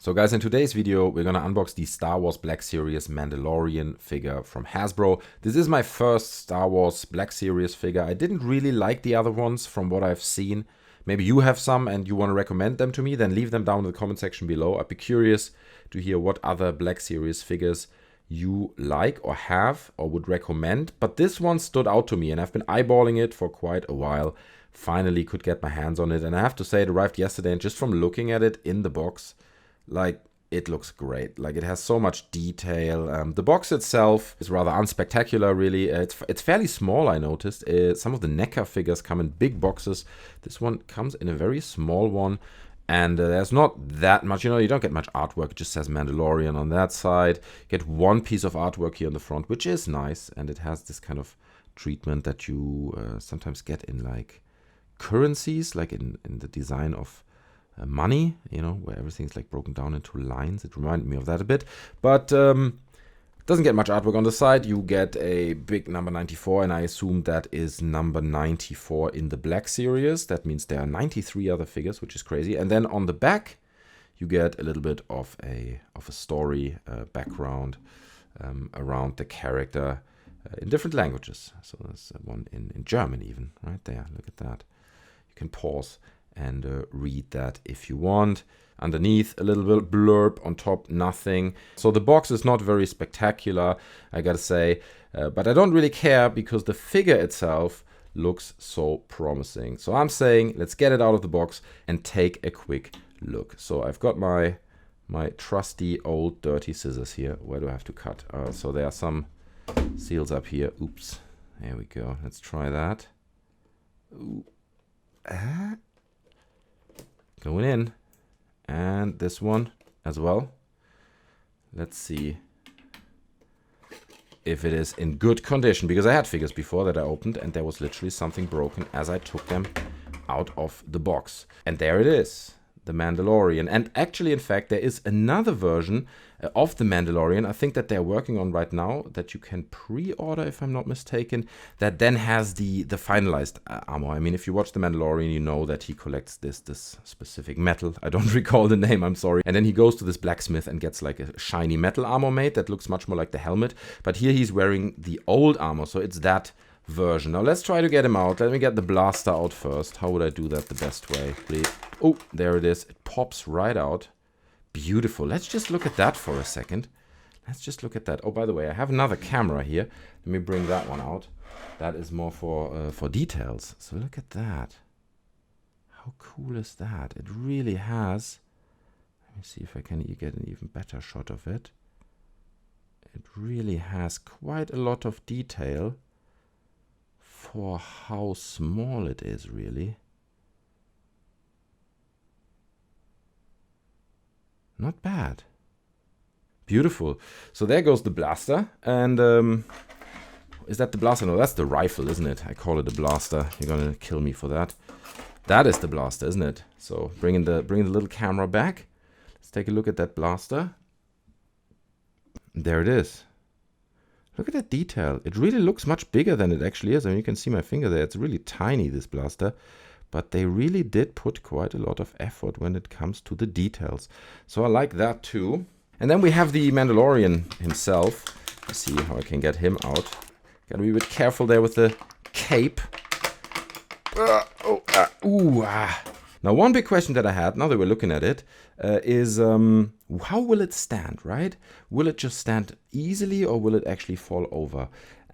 So guys, in today's video, we're gonna unbox the Star Wars Black Series Mandalorian figure from Hasbro. This is my first Star Wars Black Series figure. I didn't really like the other ones from what I've seen. Maybe you have some and you want to recommend them to me, then leave them down in the comment section below. I'd be curious to hear what other Black Series figures you like or have or would recommend. But this one stood out to me and I've been eyeballing it for quite a while. Finally could get my hands on it, and I have to say it arrived yesterday, and just from looking at it in the box, like, it looks great. Like, it has so much detail. The box itself is rather unspectacular, really. It's fairly small, I noticed. Some of the NECA figures come in big boxes. This one comes in a very small one, and there's not that much. You don't get much artwork. It just says Mandalorian on that side. You get one piece of artwork here on the front, which is nice, and it has this kind of treatment that you sometimes get in, like, currencies, like in the design of money, where everything's like broken down into lines. It reminded me of that a bit, but doesn't get much artwork on the side. You get a big number 94, and I assume that is number 94 in the Black Series. That means there are 93 other figures, which is crazy. And then on the back, you get a little bit of a story background around the character in different languages. So there's one in German even, right there. Look at that. You can pause and read that if you want. Underneath, a little bit blurb. On top, nothing. So the box is not very spectacular, I gotta say, but I don't really care because the figure itself looks so promising. So I'm saying, let's get it out of the box and take a quick look. So I've got my trusty old dirty scissors here. Where do I have to cut? So there are some seals up here. Oops. There we go. Let's try that. Ooh. Going in. And this one as well. Let's see if it is in good condition, because I had figures before that I opened and there was literally something broken as I took them out of the box. And there it is, the Mandalorian. And actually, in fact, there is another version of the Mandalorian, I think that they're working on right now, that you can pre-order, if I'm not mistaken, that then has the finalized armor. I mean, if you watch the Mandalorian, you know that he collects this specific metal. I don't recall the name, I'm sorry. And then he goes to this blacksmith and gets like a shiny metal armor made that looks much more like the helmet. But here he's wearing the old armor, so it's that version. Now let's try to get him out. Let me get the blaster out first. How would I do that the best way, please? Oh, there it is. It pops right out. Beautiful. Let's just look at that for a second. Let's just look at that. Oh, by the way, I have another camera here. Let me bring that one out. That is more for details. So look at that. How cool is that? It really has. Let me see if I can get an even better shot of it. It really has quite a lot of detail for how small it is, really. Not bad. Beautiful. So there goes the blaster. And is that the blaster? No, that's the rifle, isn't it? I call it a blaster. You're gonna kill me for that. That is the blaster, isn't it? So bring the little camera back. Let's take a look at that blaster. There it is. Look at that detail. It really looks much bigger than it actually is. I mean, you can see my finger there. It's really tiny, this blaster. But they really did put quite a lot of effort when it comes to the details. So I like that too. And then we have the Mandalorian himself. Let's see how I can get him out. Gotta be a bit careful there with the cape. Now, one big question that I had, now that we're looking at it, is how will it stand, right? Will it just stand easily or will it actually fall over?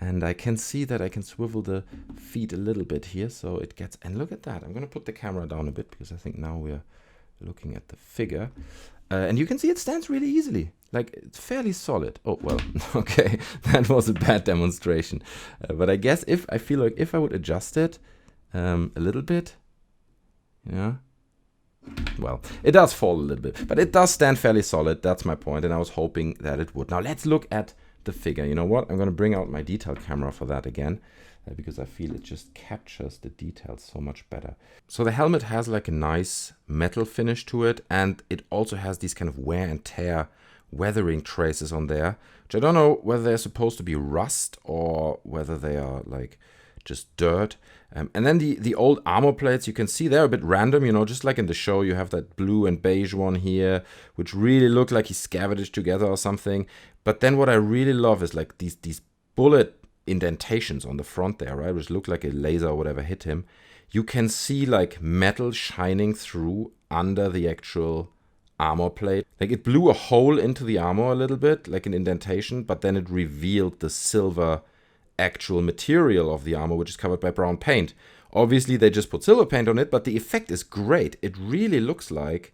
And I can see that I can swivel the feet a little bit here, so it gets... And look at that. I'm going to put the camera down a bit because I think now we're looking at the figure. And you can see it stands really easily. Like, it's fairly solid. Oh, well, okay. That was a bad demonstration. But I guess I feel like if I would adjust it a little bit, yeah. Well, it does fall a little bit, but it does stand fairly solid. That's my point, and I was hoping that it would. Now, let's look at the figure. You know what? I'm going to bring out my detail camera for that again, because I feel it just captures the details so much better. So the helmet has like a nice metal finish to it, and it also has these kind of wear and tear weathering traces on there, which I don't know whether they're supposed to be rust or whether they are like just dirt. And then the old armor plates, you can see they're a bit random, you know, just like in the show. You have that blue and beige one here, which really look like he scavenged together or something. But then what I really love is like these bullet indentations on the front there, right, which look like a laser or whatever hit him. You can see like metal shining through under the actual armor plate. Like it blew a hole into the armor a little bit, like an indentation, but then it revealed the silver actual material of the armor, which is covered by brown paint. Obviously, they just put silver paint on it, but the effect is great. It really looks like,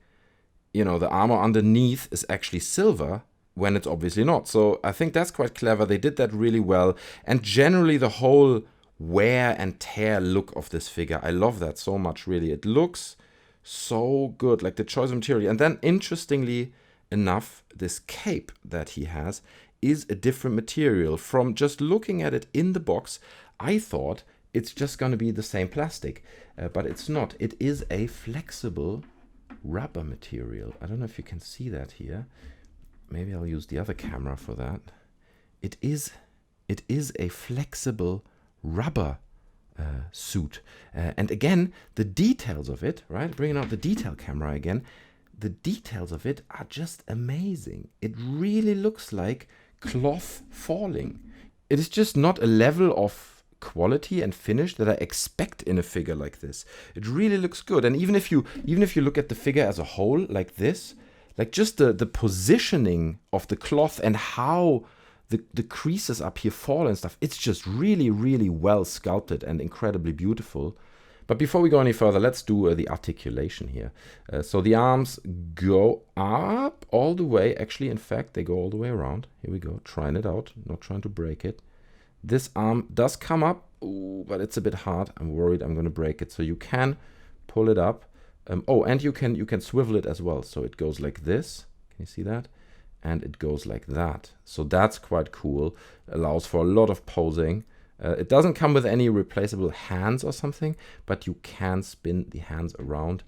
you know, the armor underneath is actually silver when it's obviously not. So I think that's quite clever. They did that really well. And generally, the whole wear and tear look of this figure, I love that so much, really. It looks so good, like the choice of material. And then, interestingly enough, this cape that he has is a different material. From just looking at it in the box, I thought it's just going to be the same plastic, but it's not. It is a flexible rubber material. I don't know if you can see that here. Maybe I'll use the other camera for that. It is a flexible rubber suit. And again, the details of it, right? Bringing out the detail camera again, the details of it are just amazing. It really looks like cloth falling. It is just not a level of quality and finish that I expect in a figure like this. It really looks good. And even if you look at the figure as a whole like this, like just the positioning of the cloth and how the creases up here fall and stuff, it's just really, really well sculpted and incredibly beautiful. But before we go any further, let's do the articulation here. So the arms go up all the way. Actually, in fact, they go all the way around. Here we go, trying it out, not trying to break it. This arm does come up, ooh, but it's a bit hard. I'm worried I'm going to break it. So you can pull it up. Oh, and you can swivel it as well. So it goes like this. Can you see that? And it goes like that. So that's quite cool. Allows for a lot of posing. It doesn't come with any replaceable hands or something, but you can spin the hands around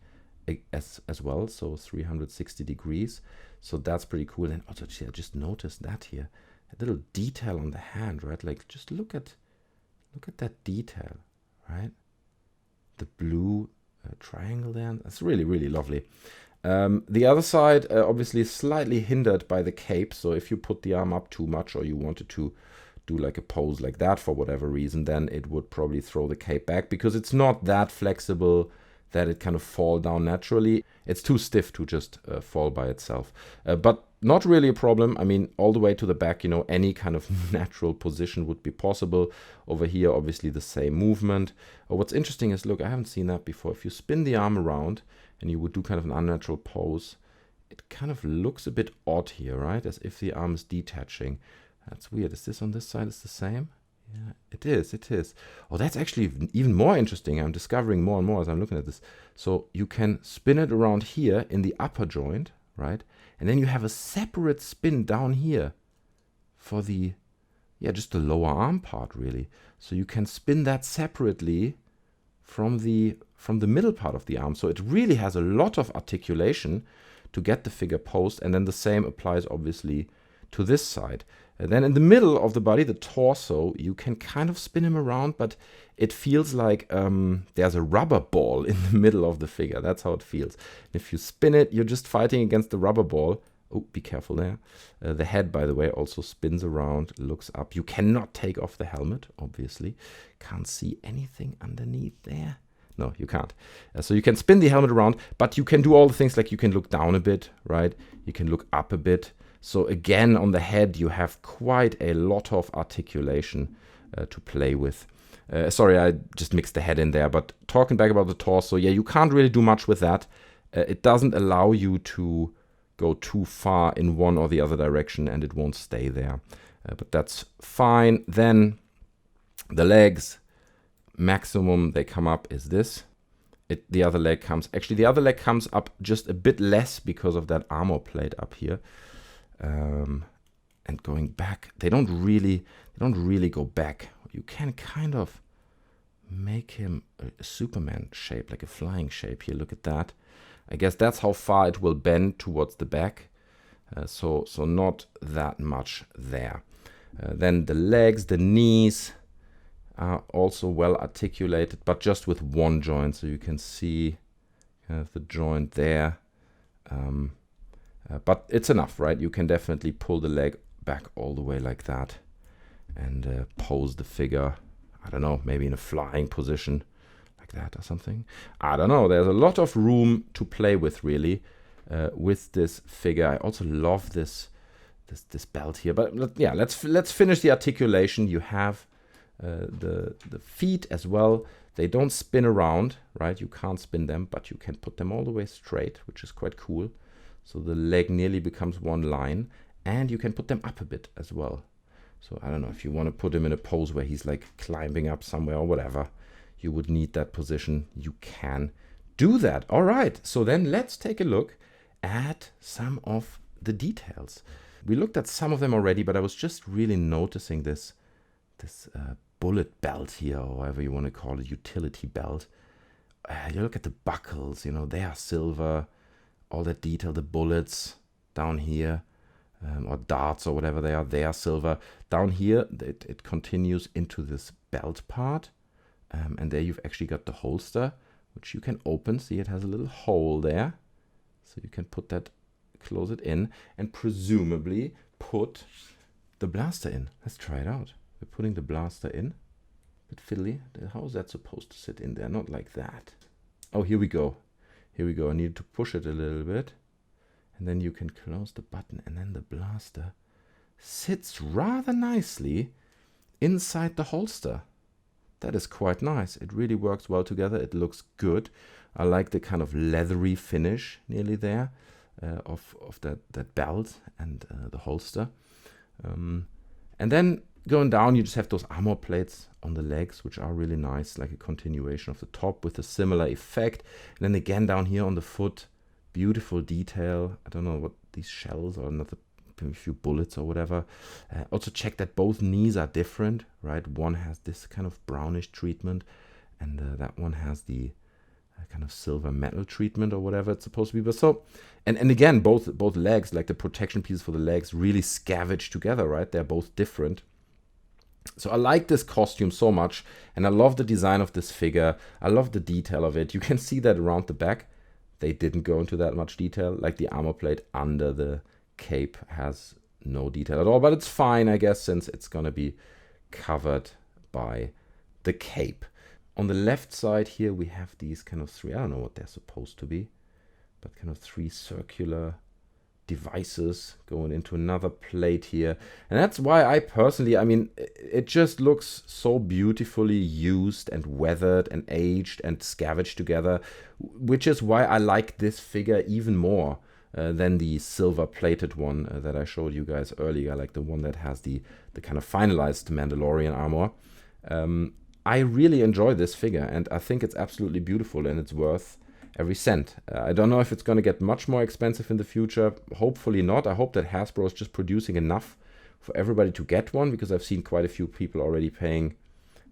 as well, so 360 degrees. So that's pretty cool. And also, I just noticed that here, a little detail on the hand, right? Like just look at that detail, right? The blue triangle there. That's really, really lovely. The other side, obviously, is slightly hindered by the cape. So if you put the arm up too much, or you wanted to do like a pose like that for whatever reason, then it would probably throw the cape back, because it's not that flexible that it kind of fall down naturally. It's too stiff to just fall by itself. But not really a problem. I mean, all the way to the back, you know, any kind of natural position would be possible. Over here, obviously the same movement. What's interesting is, look, I haven't seen that before. If you spin the arm around and you would do kind of an unnatural pose, it kind of looks a bit odd here, right? As if the arm is detaching. That's weird. Is this on this side is the same? Yeah, it is. It is. Oh, that's actually even more interesting. I'm discovering more and more as I'm looking at this. So you can spin it around here in the upper joint, right? And then you have a separate spin down here for the, yeah, just the lower arm part, really. So you can spin that separately from the middle part of the arm. So it really has a lot of articulation to get the figure posed. And then the same applies, obviously, to this side. And then in the middle of the body, the torso, you can kind of spin him around, but it feels like there's a rubber ball in the middle of the figure. That's how it feels. If you spin it, you're just fighting against the rubber ball. Oh, be careful there. The head, by the way, also spins around, looks up. You cannot take off the helmet, obviously. Can't see anything underneath there. No, you can't. So you can spin the helmet around, but you can do all the things, like you can look down a bit, right? You can look up a bit. So again, on the head, you have quite a lot of articulation to play with. Sorry, I just mixed the head in there. But talking back about the torso, yeah, you can't really do much with that. It doesn't allow you to go too far in one or the other direction, and it won't stay there. But that's fine. Then the legs, maximum they come up is this. The other leg comes up just a bit less because of that armor plate up here. And going back, they don't really go back. You can kind of make him a Superman shape, like a flying shape here. Look at that. I guess that's how far it will bend towards the back. So not that much there. Then the legs, the knees. are also well articulated, but just with one joint. So you can see kind of the joint there. But it's enough, right? You can definitely pull the leg back all the way like that and pose the figure, I don't know, maybe in a flying position like that or something. I don't know. There's a lot of room to play with, really, with this figure. I also love this belt here. But yeah, let's finish the articulation. You have the feet as well. They don't spin around, right? You can't spin them, but you can put them all the way straight, which is quite cool. So the leg nearly becomes one line, and you can put them up a bit as well. So I don't know, if you want to put him in a pose where he's like climbing up somewhere or whatever, you would need that position. You can do that. All right, so then let's take a look at some of the details. We looked at some of them already, but I was just really noticing this bullet belt here, or whatever you want to call it, utility belt. You look at the buckles, you know, they are silver. All that detail, the bullets down here, or darts or whatever they are silver. Down here, it continues into this belt part. And there you've actually got the holster, which you can open. See, it has a little hole there. So you can put that, close it in, and presumably put the blaster in. Let's try it out. We're putting the blaster in. A bit fiddly. How is that supposed to sit in there? Not like that. Oh, here we go. Here we go. I need to push it a little bit. And then you can close the button, and then the blaster sits rather nicely inside the holster. That is quite nice. It really works well together. It looks good. I like the kind of leathery finish nearly there of that belt and the holster. And then going down, you just have those armor plates on the legs, which are really nice, like a continuation of the top with a similar effect. And then again down here on the foot, beautiful detail. I don't know what these shells or another few bullets or whatever. Also check that both knees are different, right? One has this kind of brownish treatment, and that one has the kind of silver metal treatment or whatever it's supposed to be. But so, and again, both legs, like the protection pieces for the legs, really scavenge together, right? They're both different. So I like this costume so much, and I love the design of this figure. I love the detail of it. You can see that around the back, they didn't go into that much detail. Like the armor plate under the cape has no detail at all, but it's fine, I guess, since it's gonna be covered by the cape. On the left side here, we have these kind of three, I don't know what they're supposed to be, but kind of three circular devices going into another plate here. And that's why I personally, I mean, it just looks so beautifully used and weathered and aged and scavenged together, which is why I like this figure even more than the silver plated one that I showed you guys earlier, like the one that has the kind of finalized Mandalorian armor. I really enjoy this figure, and I think it's absolutely beautiful, and it's worth every cent. I don't know if it's going to get much more expensive in the future. Hopefully not. I hope that Hasbro is just producing enough for everybody to get one, because I've seen quite a few people already paying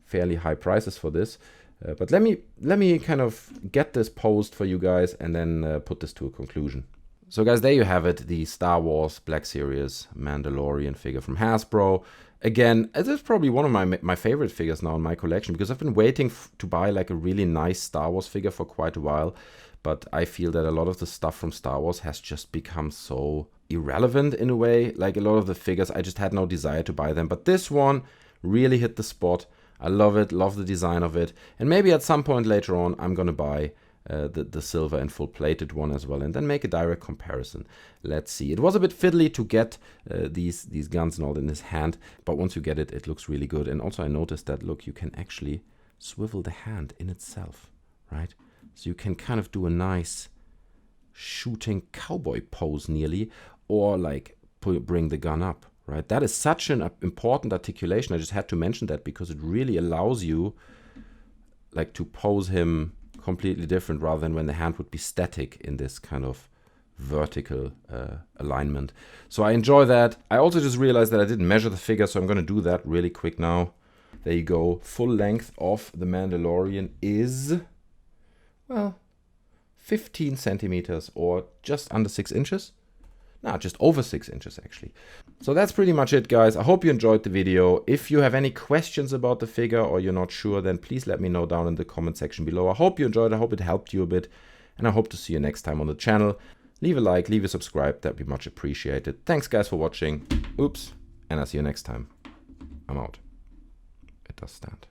fairly high prices for this. But let me kind of get this posed for you guys and then put this to a conclusion. So guys, there you have it, the Star Wars Black Series Mandalorian figure from Hasbro. Again, this is probably one of my favorite figures now in my collection, because I've been waiting to buy like a really nice Star Wars figure for quite a while, but I feel that a lot of the stuff from Star Wars has just become so irrelevant in a way. Like a lot of the figures, I just had no desire to buy them, but this one really hit the spot. I love it, love the design of it, and maybe at some point later on I'm gonna buy the silver and full plated one as well, and then make a direct comparison. Let's see. It was a bit fiddly to get these guns and all in his hand, but once you get it, it looks really good. And also I noticed that, look, you can actually swivel the hand in itself, right? So you can kind of do a nice shooting cowboy pose nearly, or like bring the gun up, right? That is such an important articulation. I just had to mention that because it really allows you like to pose him completely different, rather than when the hand would be static in this kind of vertical alignment. So I enjoy that. I also just realized that I didn't measure the figure, so I'm going to do that really quick now. There you go. Full length of the Mandalorian is, well, 15 centimeters or just under 6 inches. just over 6 inches actually. So that's pretty much it, guys. I hope you enjoyed the video. If you have any questions about the figure or you're not sure, then please let me know down in the comment section below. I hope you enjoyed, I hope it helped you a bit, and I hope to see you next time on the channel. Leave a like, leave a subscribe, that'd be much appreciated. Thanks guys for watching. Oops, and I'll see you next time. I'm out. It does stand.